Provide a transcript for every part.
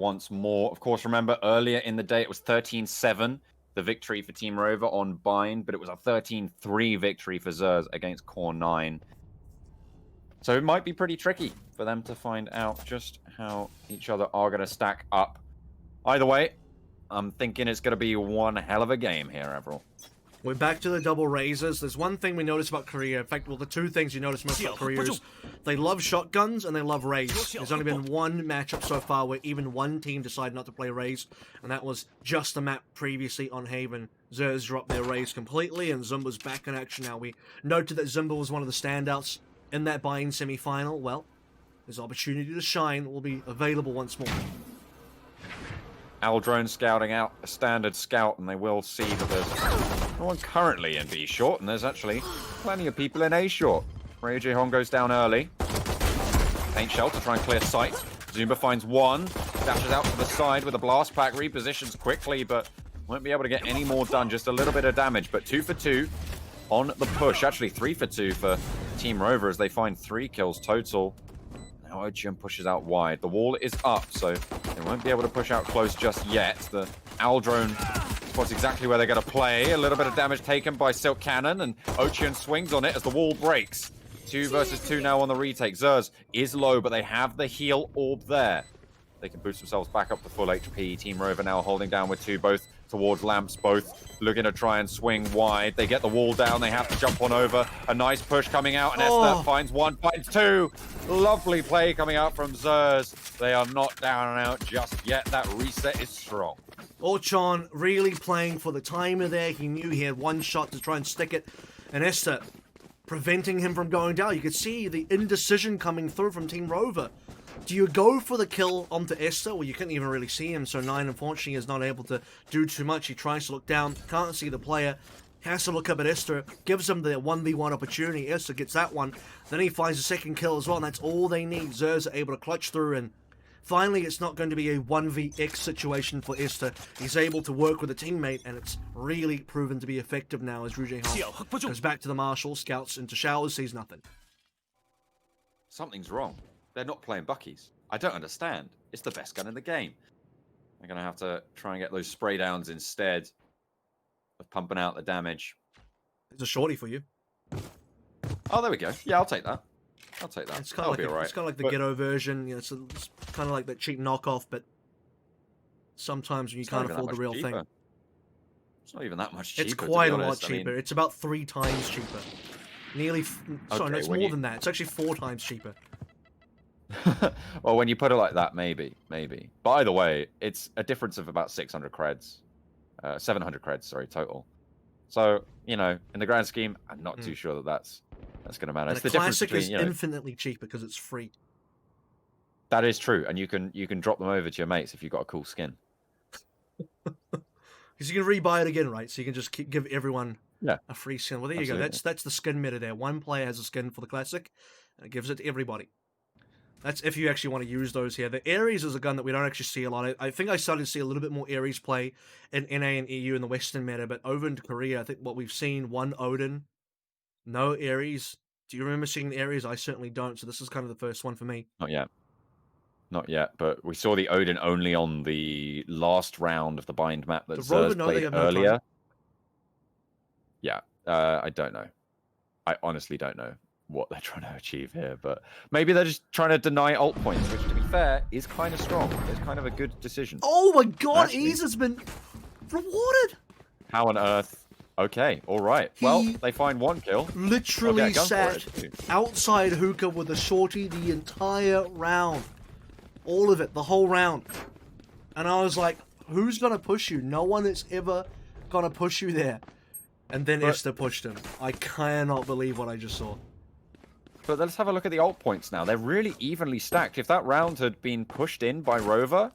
once more. Of course, remember earlier in the day it was 13-7, the victory for Team Rover on Bind, but it was a 13-3 victory for XSERZ against Core 9. So it might be pretty tricky for them to find out just how each other are going to stack up. Either way, I'm thinking it's going to be one hell of a game here, AVRL. We're back to the double razors. There's one thing we notice about Korea. In fact, well, the two things you notice most about Korea is they love shotguns and they love Raze. There's only been one matchup so far where even one team decided not to play Raze, and that was just the map previously on Haven. XSERZ dropped their Raze completely, and Zumba's back in action now. We noted that Zumba was one of the standouts in that buy-in semi-final. Well, his opportunity to shine will be available once more. Aldrone scouting out a standard scout, and they will see that there's no one currently in B short, and there's actually plenty of people in A short. Ray J Hong goes down early. Paint shell to try and clear sight. Zumba finds one, dashes out to the side with a blast pack, repositions quickly, but won't be able to get any more done. Just a little bit of damage, but 2 for 2 on the push. Actually 3 for 2 for Team Rover as they find 3 kills total. Now Ochium pushes out wide. The wall is up, so they won't be able to push out close just yet. The Aldrone spots exactly where they're going to play. A little bit of damage taken by Silk Cannon, and Ochium swings on it as the wall breaks. 2 versus 2 now on the retake. XSERZ is low, but they have the heal orb there. They can boost themselves back up to full HP. Team Rover now holding down with 2, both towards lamps, both looking to try and swing wide. They get the wall down, they have to jump on over. A nice push coming out, and Esther finds 1, finds 2. Lovely play coming out from XSERZ. They are not down and out just yet. That reset is strong. Orchon really playing for the timer there. He knew he had one shot to try and stick it, and Esther preventing him from going down. You could see the indecision coming through from Team Rover. Do you go for the kill onto Esther? Well, you couldn't even really see him, so 9 unfortunately is not able to do too much. He tries to look down, can't see the player, has to look up at Esther, gives him the 1v1 opportunity. Esther gets that one, then he finds a second kill as well, and that's all they need. XSERZ are able to clutch through, and finally it's not going to be a 1vx situation for Esther. He's able to work with a teammate, and it's really proven to be effective now as Rujay Hong goes back to the Marshal, scouts into showers, sees nothing. Something's wrong. They're not playing Buckies. I don't understand. It's the best gun in the game. They're going to have to try and get those spray downs instead of pumping out the damage. It's a shorty for you. Oh, there we go. Yeah, I'll take that. I'll take that. It's kind of like, right. it's kind of like the ghetto version. You know, it's kind of like that cheap knockoff, but sometimes when you can't afford the real thing. It's not even that much cheaper. It's quite a lot cheaper. It's about 3 times cheaper. Nearly. Sorry, no, it's more than that. It's actually 4 times cheaper. Well, when you put it like that, maybe. But either way, it's a difference of about 600 creds. 700 creds, sorry, total. So, you know, in the grand scheme, I'm not too sure that that's going to matter. And it's the classic is infinitely cheaper because it's free. That is true, and you can drop them over to your mates if you've got a cool skin. Because you can rebuy it again, right? So you can just give everyone a free skin. Well, there you go. That's the skin meta there. One player has a skin for the classic, and it gives it to everybody. That's if you actually want to use those here. The Ares is a gun that we don't actually see a lot. I think I started to see a little bit more Ares play in NA and EU in the Western meta, but over in Korea, I think what we've seen, 1 Odin, no Ares. Do you remember seeing the Ares? I certainly don't, so this is kind of the first one for me. Not yet, but we saw the Odin only on the last round of the Bind map that XSERZ played earlier. Yeah, I don't know. I honestly don't know what they're trying to achieve here, but maybe they're just trying to deny ult points, which, to be fair, is kind of strong. It's kind of a good decision. Oh my god, Ease has been rewarded! How on earth? Okay, all right. Well, they find 1 kill. Literally sat outside hookah with a shorty the entire round. All of it, the whole round. And I was like, who's going to push you? No one is ever going to push you there. And then Esther pushed him. I cannot believe what I just saw. But let's have a look at the ult points now. They're really evenly stacked. If that round had been pushed in by Rover,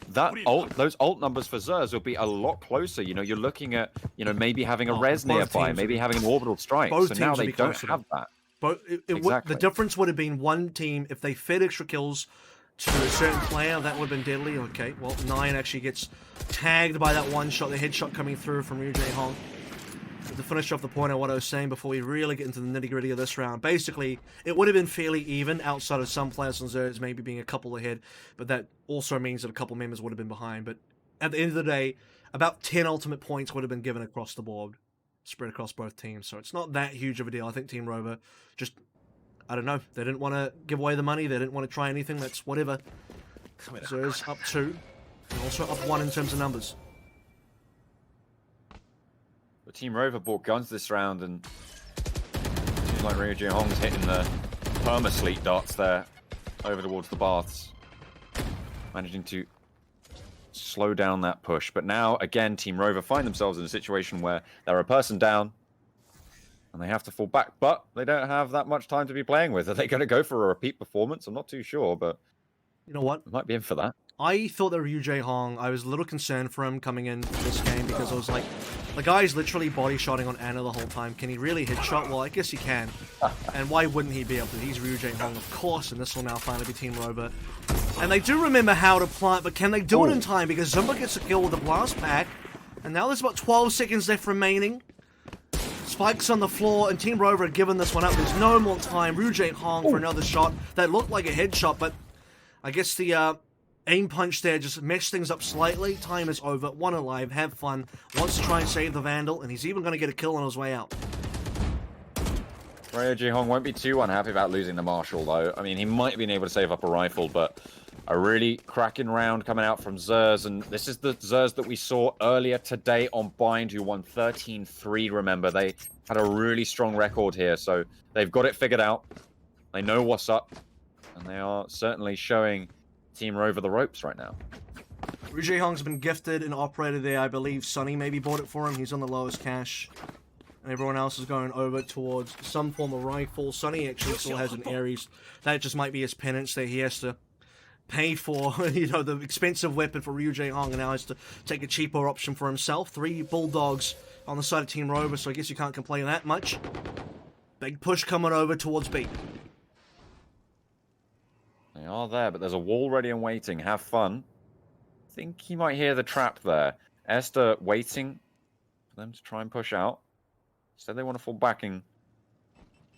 those ult numbers for XSERZ will be a lot closer. You know, you're looking at, you know, maybe having a res nearby, maybe having an orbital strike. So now they don't have that. But the difference would have been one team if they fed extra kills to a certain player. That would have been deadly. Okay, well, 9 actually gets tagged by that one shot, the headshot coming through from Rujay Hong. to finish off the point of what I was saying before we really get into the nitty-gritty of this round, basically, it would have been fairly even outside of some players on XSERZ maybe being a couple ahead, but that also means that a couple members would have been behind. But at the end of the day, about 10 ultimate points would have been given across the board, spread across both teams, so it's not that huge of a deal. I think Team Rover just, I don't know, they didn't want to give away the money, they didn't want to try anything, that's whatever. XSERZ up 2, and also up 1 in terms of numbers. But Team Rover bought guns this round, and it seems like Ryu Ji-hong's hitting the perma-sleep darts there over towards the baths, managing to slow down that push. But now, again, Team Rover find themselves in a situation where they're a person down, and they have to fall back, but they don't have that much time to be playing with. Are they going to go for a repeat performance? I'm not too sure, but you know what? I might be in for that. I thought that Ryu Ji-hong, I was a little concerned for him coming in this game because I was like, the guy's literally body shotting on Anna the whole time. Can he really headshot? Well, I guess he can. And why wouldn't he be able to? He's Ryu Ji-hong, of course, and this will now finally be Team Rover. And they do remember how to plant, but can they do it in time? Because Zumba gets a kill with the blast pack, and now there's about 12 seconds left remaining. Spike's on the floor, and Team Rover are giving this one up. There's no more time. Ryu Ji-hong for another shot. That looked like a headshot, but I guess the aim punch there just messed things up slightly. Time is over. One alive. Have fun. Wants to try and save the Vandal, and he's even going to get a kill on his way out. Ryu Ji-hong won't be too unhappy about losing the Marshal, though. I mean, he might have been able to save up a rifle, but a really cracking round coming out from XSERZ, and this is the XSERZ that we saw earlier today on Bind, who won 13-3, remember. They had a really strong record here, so they've got it figured out. They know what's up, and they are certainly showing Team Rover the ropes right now. Ryu Ji-hong's been gifted an operator there. I believe Sonny maybe bought it for him. He's on the lowest cash. And everyone else is going over towards some form of rifle. Sonny actually still has an Ares. That just might be his penance there. He has to pay for, you know, the expensive weapon for Ryu Ji-hong, and now has to take a cheaper option for himself. 3 Bulldogs on the side of Team Rover, so I guess you can't complain that much. Big push coming over towards B. They are there, but there's a wall ready and waiting. Have fun. I think you might hear the trap there. Esther waiting for them to try and push out. Instead, they want to fall back and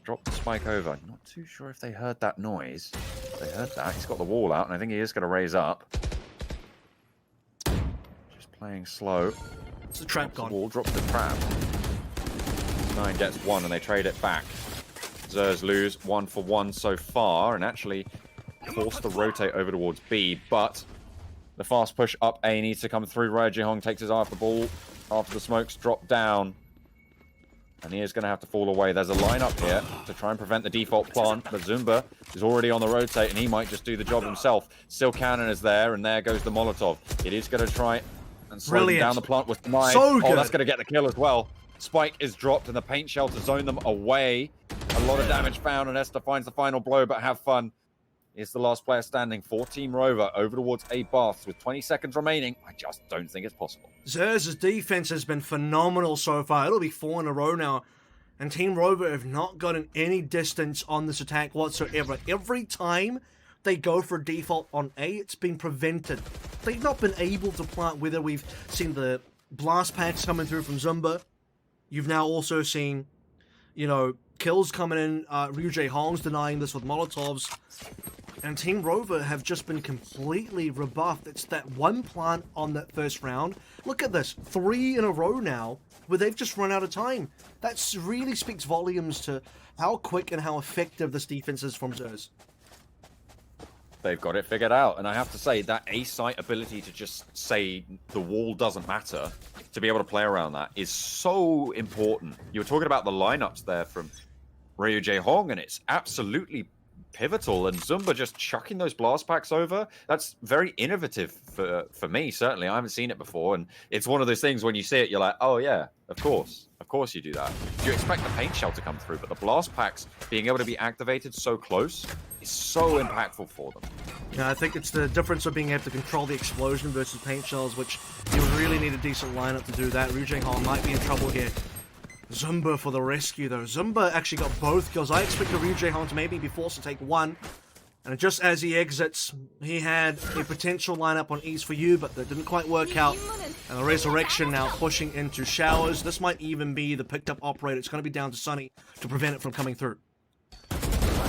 drop the spike over. I'm not too sure if they heard that noise. They heard that. He's got the wall out, and I think he is going to raise up. Just playing slow. It's the trap gone. Wall drops the trap. 9 gets 1, and they trade it back. XSERZ lose 1-for-1 so far, and actually forced to rotate over towards B, but the fast push up A needs to come through. Ryu Ji-hong takes his eye off the ball after the smokes drop down, and he is going to have to fall away. There's a lineup here to try and prevent the default plant, but Zumba is already on the rotate, and he might just do the job himself. Still Cannon is there, and there goes the Molotov. It is going to try and slow down the plant with 9. So good. Oh, that's going to get the kill as well. Spike is dropped, and the paint shell to zone them away. A lot of damage found, and Esther finds the final blow, but have fun. Is the last player standing for Team Rover over towards A Baths with 20 seconds remaining. I just don't think it's possible. XSERZ's defense has been phenomenal so far. It'll be 4 in a row now. And Team Rover have not gotten any distance on this attack whatsoever. Every time they go for default on A, it's been prevented. They've not been able to plant, whether we've seen the blast packs coming through from Zumba. You've now also seen, you know, kills coming in. Ryu Ji-hong's denying this with Molotovs. And Team Rover have just been completely rebuffed. It's that one plant on that first round. Look at this. 3 in a row now where they've just run out of time. That really speaks volumes to how quick and how effective this defense is from XSERZ. They've got it figured out. And I have to say, that A-site ability to just say the wall doesn't matter, to be able to play around that, is so important. You were talking about the lineups there from Ryu Ji-hong, and it's absolutely pivotal, and Zumba just chucking those blast packs over, that's very innovative for me, certainly. I haven't seen it before, and it's one of those things when you see it, you're like, oh yeah, of course you do that. You expect the paint shell to come through, but the blast packs being able to be activated so close is so impactful for them. Yeah, I think it's the difference of being able to control the explosion versus paint shells, which you really need a decent lineup to do that. Ryu Ji-hong might be in trouble here. Zumba for the rescue, though. Zumba actually got both kills. I expected Ryu Ji-hong to maybe be forced to take 1. And just as he exits, he had a potential lineup on East for You, but that didn't quite work out. And the Resurrection now pushing into Showers. This might even be the picked up operator. It's going to be down to Sunny to prevent it from coming through.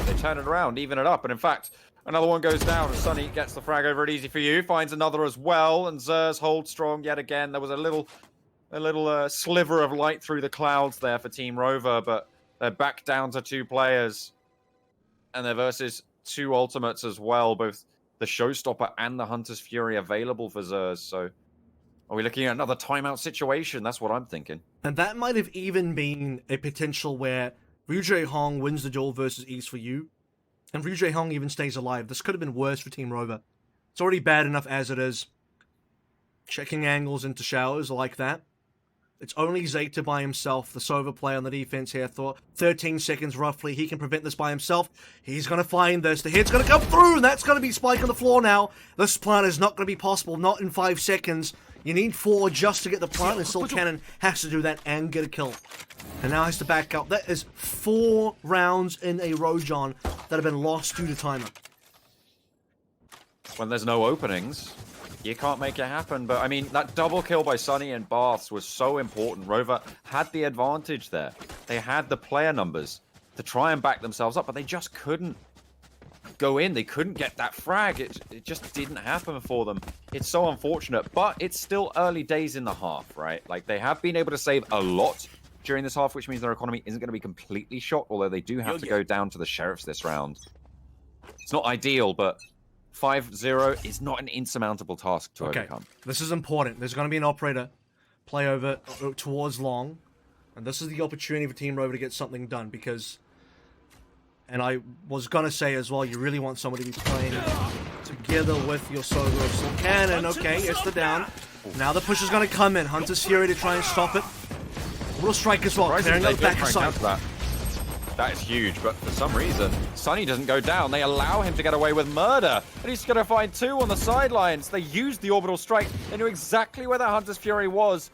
They turn it around, even it up, and in fact, another one goes down, and Sunny gets the frag over it Easy for You, finds another as well, and XSERZ holds strong yet again. There was a little sliver of light through the clouds there for Team Rover, but they're back down to 2 players, and they're versus 2 ultimates as well, both the Showstopper and the Hunter's Fury available for XSERZ, so are we looking at another timeout situation? That's what I'm thinking. And that might have even been a potential where Ryujay Hong wins the duel versus East for You, and Ryujay Hong even stays alive. This could have been worse for Team Rover. It's already bad enough as it is. Checking angles into Showers like that. It's only Zeta by himself, the Sova player on the defense here. 13 seconds roughly. He can prevent this by himself. He's going to find this. The hit's going to come through, and that's going to be Spike on the floor now. This plant is not going to be possible, not in 5 seconds. You need 4 just to get the plant, and still Cannon has to do that and get a kill. And now has to back up. That is 4 rounds in a row, John, that have been lost due to timer. When there's no openings, you can't make it happen. But, I mean, that double kill by Sunny and Baths was so important. Rover had the advantage there. They had the player numbers to try and back themselves up, but they just couldn't go in. They couldn't get that frag. It just didn't happen for them. It's so unfortunate, but it's still early days in the half, right? Like, they have been able to save a lot during this half, which means their economy isn't going to be completely shot, although they do have to go down to the Sheriffs this round. It's not ideal, but 5-0 is not an insurmountable task to overcome. This is important. There's going to be an operator play over towards long, and this is the opportunity for Team Rover to get something done, because, and I was going to say as well, you really want somebody to be playing together with your solo Cannon. Okay, it's the down. Now the push is going to come in. Hunter's Fury to try and stop it. Little strike as well, clearing out the back side. That is huge, but for some reason, Sunny doesn't go down. They allow him to get away with murder, and he's going to find 2 on the sidelines. They used the orbital strike. They knew exactly where that Hunter's Fury was,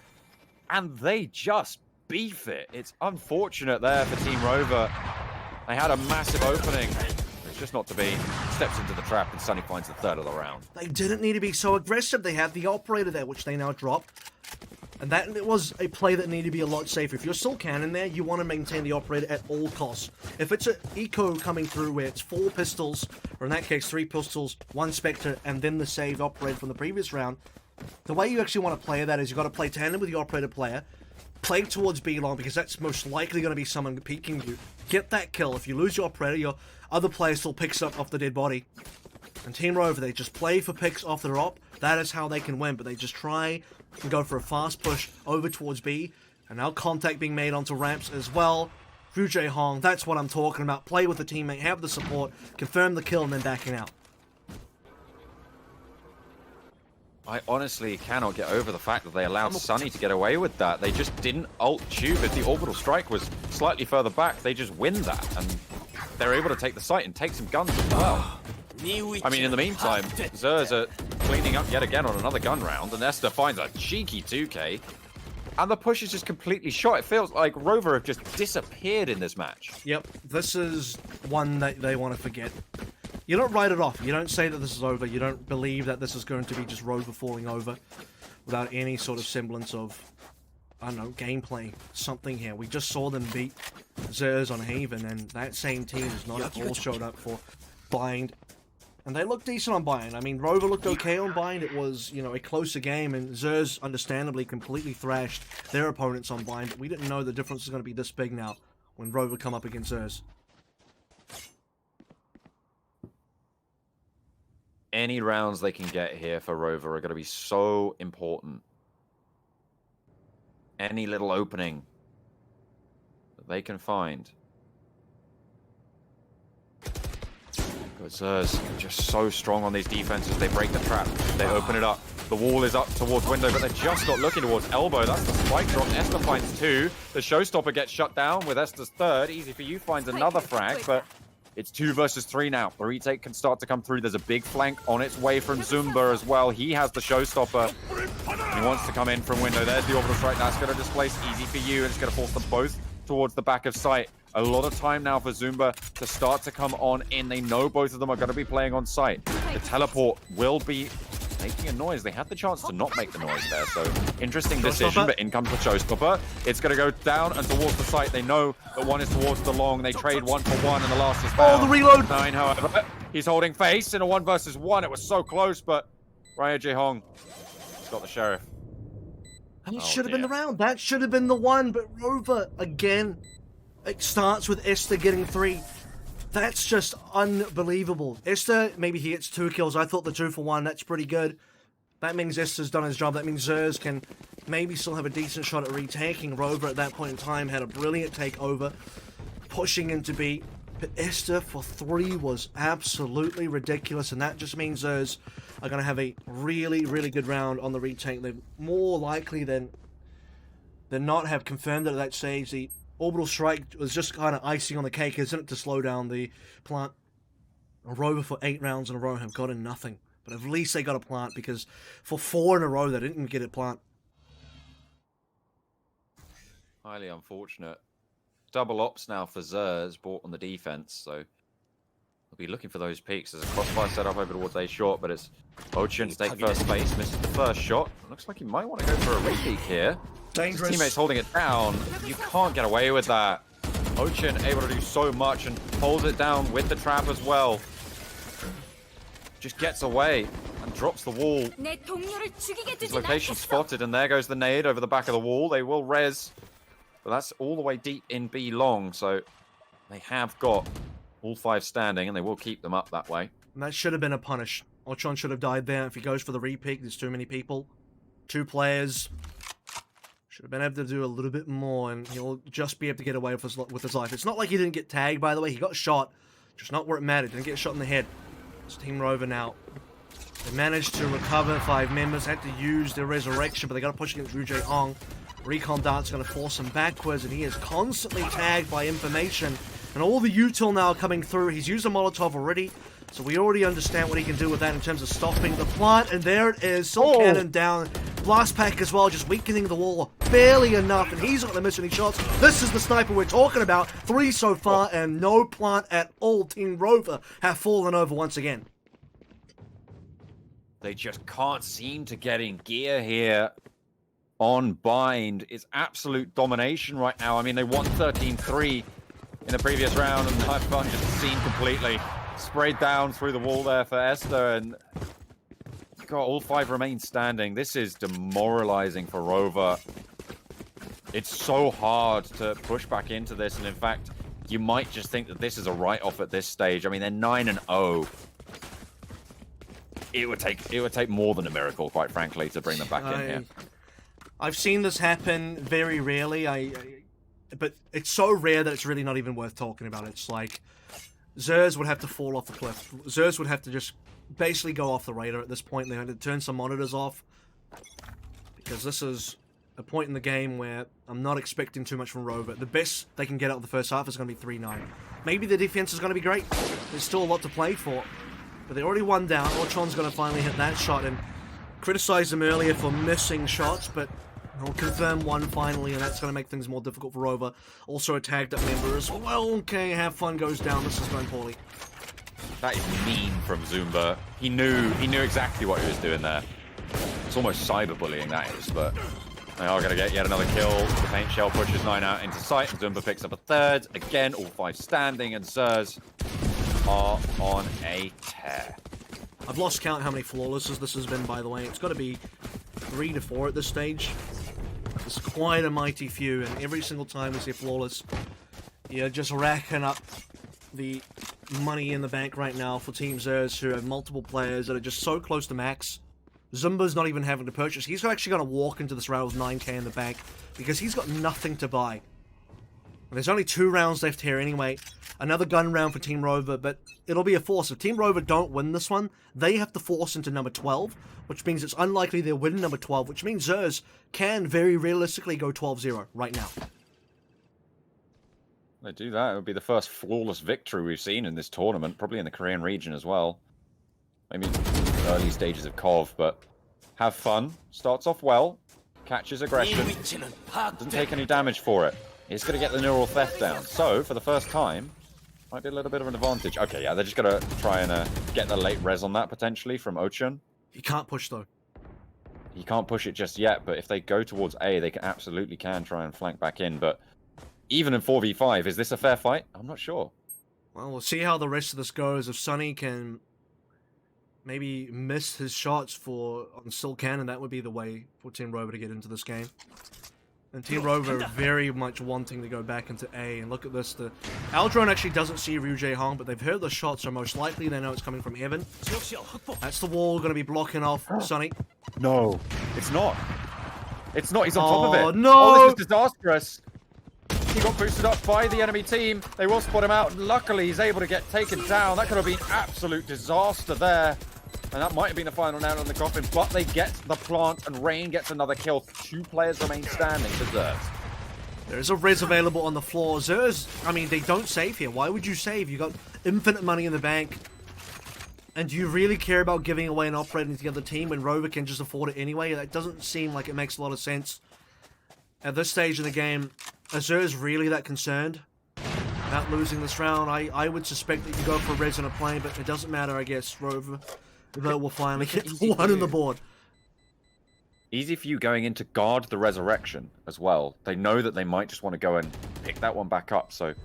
and they just beef it. It's unfortunate there for Team Rover. They had a massive opening. It's just not to be. Steps into the trap, and Sunny finds the 3rd of the round. They didn't need to be so aggressive. They had the operator there, which they now drop. And that it was a play that needed to be a lot safer. If you're still Cannon there, you want to maintain the operator at all costs. If it's an eco coming through where it's 4 pistols, or in that case 3 pistols, 1 Spectre, and then the saved operator from the previous round, the way you actually want to play that is you've got to play tandem with the operator player, play towards B long, because that's most likely going to be someone peeking you. Get that kill. If you lose your operator, your other player still picks up off the dead body. And Team Rover, they just play for picks off their op. That is how they can win, but they just try and go for a fast push over towards B. And now contact being made onto ramps as well. Ryujay Hong, that's what I'm talking about. Play with the teammate, have the support, confirm the kill, and then backing out. I honestly cannot get over the fact that they allowed Sunny to get away with that. They just didn't ult tube it. The orbital strike was slightly further back. They just win that, and they're able to take the site and take some guns as well. I mean, in the meantime, XSERZ are cleaning up yet again on another gun round, and Esther finds a cheeky 2K, and the push is just completely shot. It feels like Rover have just disappeared in this match. Yep, this is one that they want to forget. You don't write it off. You don't say that this is over. You don't believe that this is going to be just Rover falling over without any sort of semblance of, I don't know, gameplay, something here. We just saw them beat XSERZ on Haven, and that same team is not at all showed up for Bind. And they looked decent on Bind. I mean, Rover looked okay on Bind. It was, you know, a closer game, and XSERZ, understandably, completely thrashed their opponents on Bind. But we didn't know the difference was going to be this big now when Rover come up against XSERZ. Any rounds they can get here for Rover are going to be so important. Any little opening that they can find. XSERZ just so strong on these defenses. They break the trap. They open it up. The wall is up towards window, but they're just not looking towards elbow. That's the spike drop. Esther finds 2. The Showstopper gets shut down with Esther's 3rd. Easy for You finds another frag, but it's 2 versus 3 now. The retake can start to come through. There's a big flank on its way from Zumba as well. He has the Showstopper. He wants to come in from window. There's the orbital strike. That's going to displace Easy for You, and it's going to force them both towards the back of site. A lot of time now for Zumba to start to come on in. They know both of them are going to be playing on site. The teleport will be making a noise. They had the chance to not make the noise there, so interesting decision, but in comes the showstopper. It's going to go down and towards the site. They know that one is towards the long. They trade 1 for 1, and the last is found. Oh, the reload! 9, however, he's holding face in a 1 versus 1. It was so close, but Raya Jehong has got the sheriff. And it should have been the round. That should have been the one, but Rover, again, it starts with Esther getting 3. That's just unbelievable. Esther, maybe he gets 2 kills. I thought the 2 for 1, that's pretty good. That means Esther's done his job. That means XSERZ can maybe still have a decent shot at retaking. Rover at that point in time had a brilliant takeover, pushing into B. But Esther for 3 was absolutely ridiculous, and that just means XSERZ are going to have a really, really good round on the retake. They're more likely than not have confirmed it at that stage. The orbital strike was just kind of icing on the cake, isn't it, to slow down the plant. Rover for 8 rounds in a row have gotten nothing. But at least they got a plant, because for 4 in a row they didn't get a plant. Highly unfortunate. Double ops now for XSERZ, bought on the defense, so they'll be looking for those peaks. There's a crossfire set up over towards A short, but it's Ochin to take first base, misses the first shot. Looks like he might want to go for a repeat here. Dangerous. His teammate's holding it down. You can't get away with that. Ochin able to do so much and holds it down with the trap as well. Just gets away and drops the wall. His location spotted, and there goes the nade over the back of the wall. They will res, but that's all the way deep in B long, so they have got all 5 standing, and they will keep them up that way. And that should have been a punish. Ochon should have died there. If he goes for the repick, there's too many people. 2 players. Should have been able to do a little bit more, and he'll just be able to get away with his life. It's not like he didn't get tagged, by the way. He got shot, just not where it mattered. Didn't get shot in the head. It's Team Rover now. They managed to recover 5 members, had to use their resurrection, but they got to push against Ru Jae-ong. Recon Dart's going to force him backwards, and he is constantly tagged by information. And all the util now coming through. He's used a Molotov already, so we already understand what he can do with that in terms of stopping the plant. And there it is, Soul Cannon down. Blast Pack as well, just weakening the wall barely enough, and he's not going to miss any shots. This is the sniper we're talking about. 3 so far, and no plant at all. Team Rover have fallen over once again. They just can't seem to get in gear here on Bind. It's absolute domination right now. I mean, they won 13-3 in the previous round, and Knife Gun just seen completely. Sprayed down through the wall there for Esther, and God, all 5 remain standing. This is demoralizing for Rover. It's so hard to push back into this, and in fact, you might just think that this is a write-off at this stage. I mean, they're 9-0. It would take more than a miracle, quite frankly, to bring them back in here. I've seen this happen very rarely. But it's so rare that it's really not even worth talking about. It's like XSERZ would have to fall off the cliff. XSERZ would have to just basically go off the radar at this point. They had to turn some monitors off, because this is a point in the game where I'm not expecting too much from Rover. The best they can get out of the first half is going to be 3-9. Maybe the defense is going to be great. There's still a lot to play for. But they already won down. Orchon's going to finally hit that shot, and criticized them earlier for missing shots, but he'll confirm 1 finally, and that's going to make things more difficult for Rover. Also a tagged up member as well. Okay, have fun goes down. This is going poorly. That is mean from Zumba. He knew exactly what he was doing there. It's almost cyberbullying, that is, but they are going to get yet another kill. The paint shell pushes 9 out into sight, and Zumba picks up a 3rd. Again, all 5 standing, and XSERZ are on a tear. I've lost count how many flawlesses this has been, by the way. It's got to be 3 to 4 at this stage. It's quite a mighty few, and every single time we see a flawless, you're just racking up the money in the bank right now for Team XSERZ, who have multiple players that are just so close to max. Zumba's not even having to purchase. He's actually going to walk into this round with 9k in the bank, because he's got nothing to buy. And there's only 2 rounds left here anyway. Another gun round for Team Rover, but it'll be a force. If Team Rover don't win this one, they have to force into number 12, which means it's unlikely they'll win number 12, which means XSERZ can very realistically go 12-0 right now. They do that, it would be the first flawless victory we've seen in this tournament, probably in the Korean region as well. Maybe early stages of COV, but have fun. Starts off well, catches aggression, doesn't take any damage for it. is going to get the neural theft down. So, for the first time, might be a little bit of an advantage. Okay, yeah, they're just going to try and get the late res on that, potentially, from Ochun. He can't push, though. He can't push it just yet, but if they go towards A, they absolutely can try and flank back in. But even in 4v5, is this a fair fight? I'm not sure. Well, we'll see how the rest of this goes. If Sonny can maybe miss his shots on Still Cannon, that would be the way for Team Rover to get into this game. And Team Rover are very much wanting to go back into A. And look at this. The Aldrone actually doesn't see Ryu Jae-hong, but they've heard the shots, so most likely they know it's coming from heaven. That's the wall going to be blocking off Sonny. No, it's not. It's not. He's on top of it. No! Oh, this is disastrous. He got boosted up by the enemy team. They will spot him out. Luckily, he's able to get taken down. That could have been absolute disaster there. And that might have been the final nail on the coffin, but they get the plant, and Rain gets another kill. 2 players remain standing for XSERZ. There's a res available on the floor. XSERZ, I mean, they don't save here. Why would you save? You got infinite money in the bank. And do you really care about giving away an operator to the other team when Rover can just afford it anyway? That doesn't seem like it makes a lot of sense. At this stage in the game, is XSERZ really that concerned about losing this round? I would suspect that you go for a res on a plane, but it doesn't matter, I guess. Rover will finally get one on the board. Easy for you going in to guard the resurrection as well. They know that they might just want to go and pick that one back up so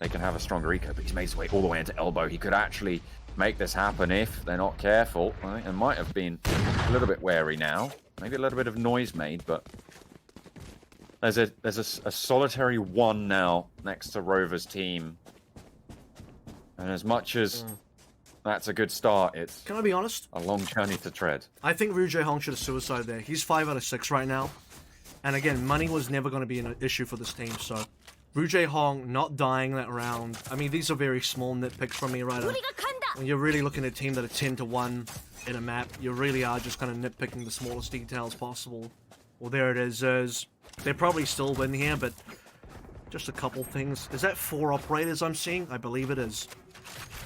they can have a stronger eco, but he's made his way all the way into elbow. He could actually make this happen if they're not careful. I think they might have been a little bit wary now. Maybe a little bit of noise made, but there's a solitary 1 now next to Rover's team. And as much as that's a good start, it's... Can I be honest? A long journey to tread. I think Ryu Jae-hong should have suicided there. He's 5 out of 6 right now. And again, money was never going to be an issue for this team, so... Ryu Jae-hong not dying that round. I mean, these are very small nitpicks from me right now. When you're really looking at a team that are 10-1 in a map, you really are just kind of nitpicking the smallest details possible. Well, there it is. They probably still win here, but just a couple things. Is that 4 operators I'm seeing? I believe it is.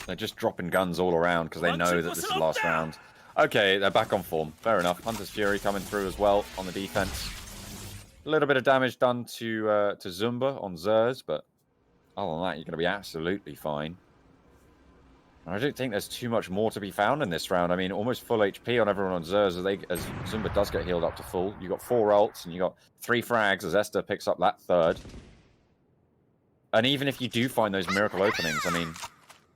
They're just dropping guns all around because they know that this is the last round. Okay, they're back on form. Fair enough. Hunter's Fury coming through as well on the defense. A little bit of damage done to Zumba on XSERZ, but other than that, you're going to be absolutely fine. I don't think there's too much more to be found in this round. I mean, almost full HP on everyone on XSERZ as Zumba does get healed up to full. You got 4 ults and you got 3 frags as Esther picks up that 3rd. And even if you do find those miracle openings, I mean,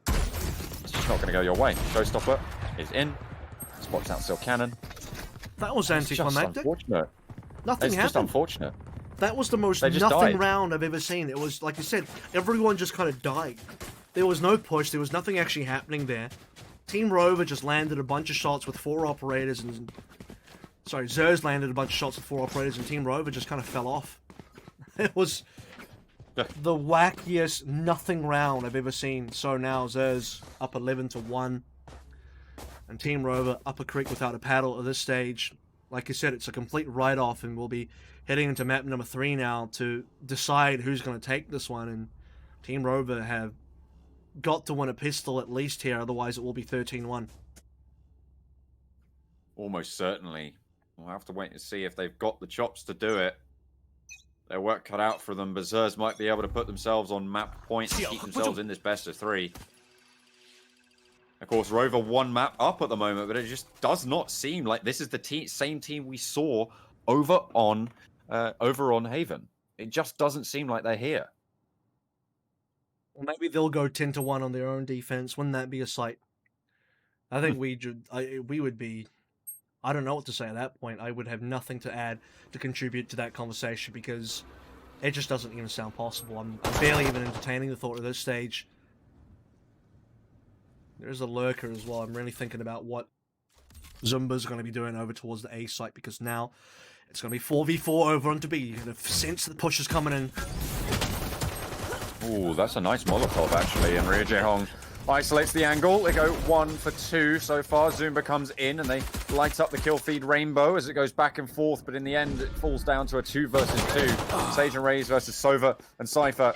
it's just not going to go your way. Showstopper is in. Spots out Still Cannon. That was anticlimactic. Unfortunate. Nothing it's happened. Just unfortunate. That was the most nothing died. round I've ever seen. It was, like you said, everyone just kind of died. There was no push. There was nothing actually happening there. Team Rover just landed a bunch of shots with 4 operators and... Sorry, XSERZ landed a bunch of shots with 4 operators and Team Rover just kind of fell off. It was the wackiest nothing round I've ever seen. So now XSERZ up 11-1. And Team Rover up a creek without a paddle at this stage. Like I said, it's a complete write-off, and we'll be heading into map number 3 now to decide who's going to take this one. And Team Rover have got to win a pistol at least here, otherwise it will be 13-1. Almost certainly. We'll have to wait and see if they've got the chops to do it. Their work cut out for them, but XSERZ might be able to put themselves on map point and keep themselves in this best of 3. Of course, Rover 1 map up at the moment, but it just does not seem like this is the same team we saw over on Haven. It just doesn't seem like they're here. Well, maybe they'll go 10-1 on their own defense. Wouldn't that be a sight? I think we would be... I don't know what to say at that point. I would have nothing to add to contribute to that conversation because it just doesn't even sound possible. I'm barely even entertaining the thought at this stage. There's a lurker as well. I'm really thinking about what Zumba's going to be doing over towards the A site because now it's going to be 4v4 over onto B. You can sense the push is coming in. Ooh, that's a nice Molotov actually, and Ryu Jae-hong isolates the angle. They go 1 for 2 so far. Zumba comes in and they light up the kill feed rainbow as it goes back and forth, but in the end it falls down to a 2 versus 2. Sage and Raze versus Sova and Cypher.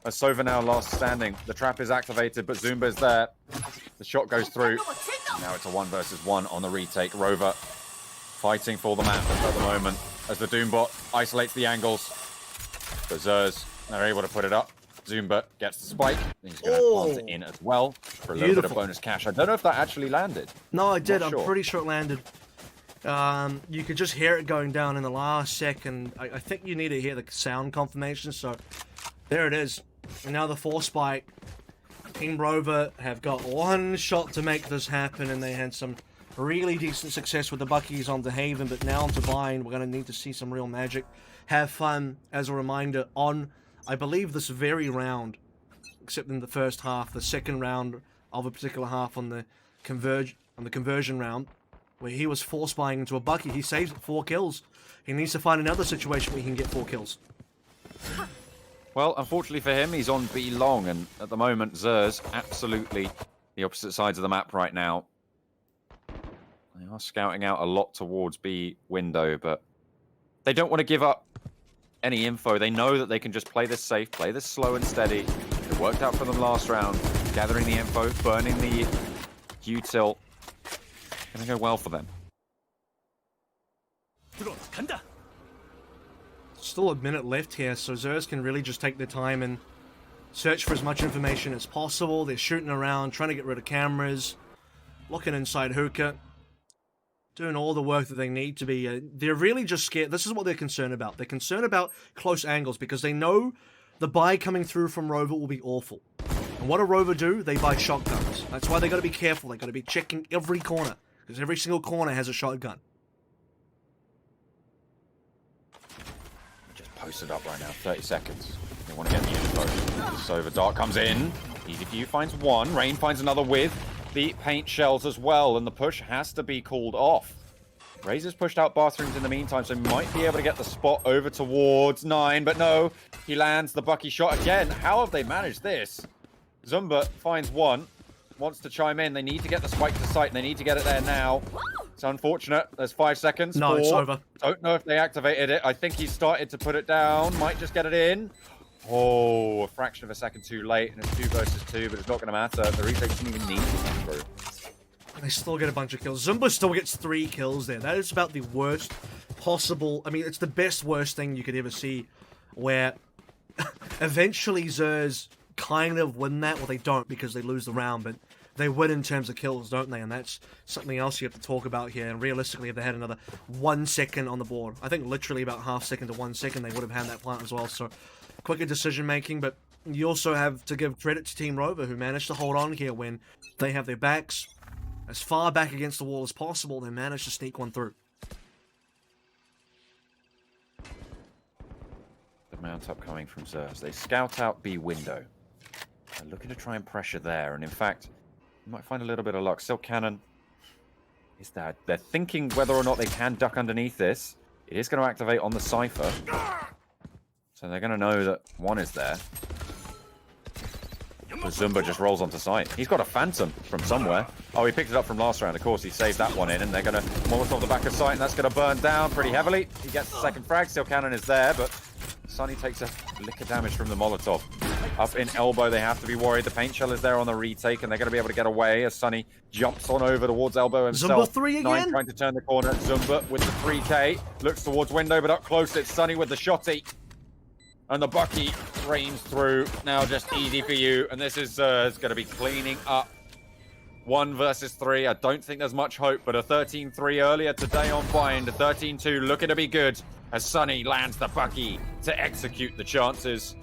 As Sova now last standing. The trap is activated, but Zumba is there. The shot goes through. Now it's a 1 versus 1 on the retake. Rover fighting for the map at the moment as the Doombot isolates the angles. So XSERZ, they're able to put it up. Zumba gets the spike. He's going to plant it in as well for a little bit of bonus cash. I don't know if that actually landed. No, it did. Not I'm sure. pretty sure it landed. You could just hear it going down in the last second. I think you need to hear the sound confirmation, so there it is. And now the 4 spike. Team Rover have got 1 shot to make this happen, and they had some really decent success with the Buckies on the Haven, but now onto Bind. We're going to need to see some real magic. Have fun, as a reminder, on, I believe, this very round, except in the first half, the second round of a particular half on the conversion round, where he was 4 spying into a Bucky. He saves 4 kills. He needs to find another situation where he can get 4 kills. Well, unfortunately for him, he's on B long, and at the moment, XSERZ absolutely the opposite sides of the map right now. They are scouting out a lot towards B window, but they don't want to give up any info. They know that they can just play this safe, play this slow and steady. It worked out for them last round, gathering the info, burning the util. Gonna go well for them. Still a minute left here, so XSERZ can really just take their time and search for as much information as possible. They're shooting around, trying to get rid of cameras, looking inside hookah, doing all the work that they need to be. They're really just scared. This is what they're concerned about. They're concerned about close angles because they know the buy coming through from Rover will be awful. And what do Rover do? They buy shotguns. That's why they got to be careful. They got to be checking every corner because every single corner has a shotgun. Posted up right now, 30 seconds. They want to get the info. So the dart comes in. Easy for you finds 1. Rain finds another with the paint shells as well, and the push has to be called off. Razor's pushed out bathrooms in the meantime, so he might be able to get the spot over towards 9, but no, he lands the Bucky shot again. How have they managed this? Zumba finds 1, wants to chime in. They need to get the spike to sight, and they need to get it there now. It's unfortunate. There's 5 seconds. No, 4. it's over. Don't know if they activated it. I think he started to put it down. Might just get it in. Oh, a fraction of a second too late, and it's 2 versus 2, but it's not going to matter. The retake doesn't even need to come through. They still get a bunch of kills. Zumba still gets 3 kills there. That is about the worst possible... I mean, it's the best worst thing you could ever see, where eventually XSERZ kind of win that. Well, they don't because they lose the round, but they win in terms of kills, don't they? And that's something else you have to talk about here. And realistically, if they had another 1 second on the board, I think literally about half second to 1 second, they would have had that plant as well. So quicker decision making, but you also have to give credit to Team Rover, who managed to hold on here when they have their backs as far back against the wall as possible. They managed to sneak one through. The mount up coming from XSERZ. They scout out B window. They're looking to try and pressure there, and in fact, you might find a little bit of luck. Silk Cannon is that. They're thinking whether or not they can duck underneath this. It is going to activate on the Cypher. So they're going to know that 1 is there. But Zumba just rolls onto site. He's got a Phantom from somewhere. Oh, he picked it up from last round. Of course, he saved that one in, and they're going to Molotov the back of site, and that's going to burn down pretty heavily. He gets the second frag. Silk Cannon is there, but Sunny takes a lick of damage from the Molotov. Up in elbow, they have to be worried. The paint shell is there on the retake, and they're going to be able to get away as Sunny jumps on over towards elbow himself. Zumba 3 again? 9 trying to turn the corner. Zumba with the 3K. Looks towards window, but up close, it's Sunny with the shotty. And the Bucky rains through. Now just easy for you. And this is going to be cleaning up. 1 versus 3. I don't think there's much hope, but a 13-3 earlier today on Bind. A 13-2 looking to be good as Sunny lands the Bucky to execute the chances.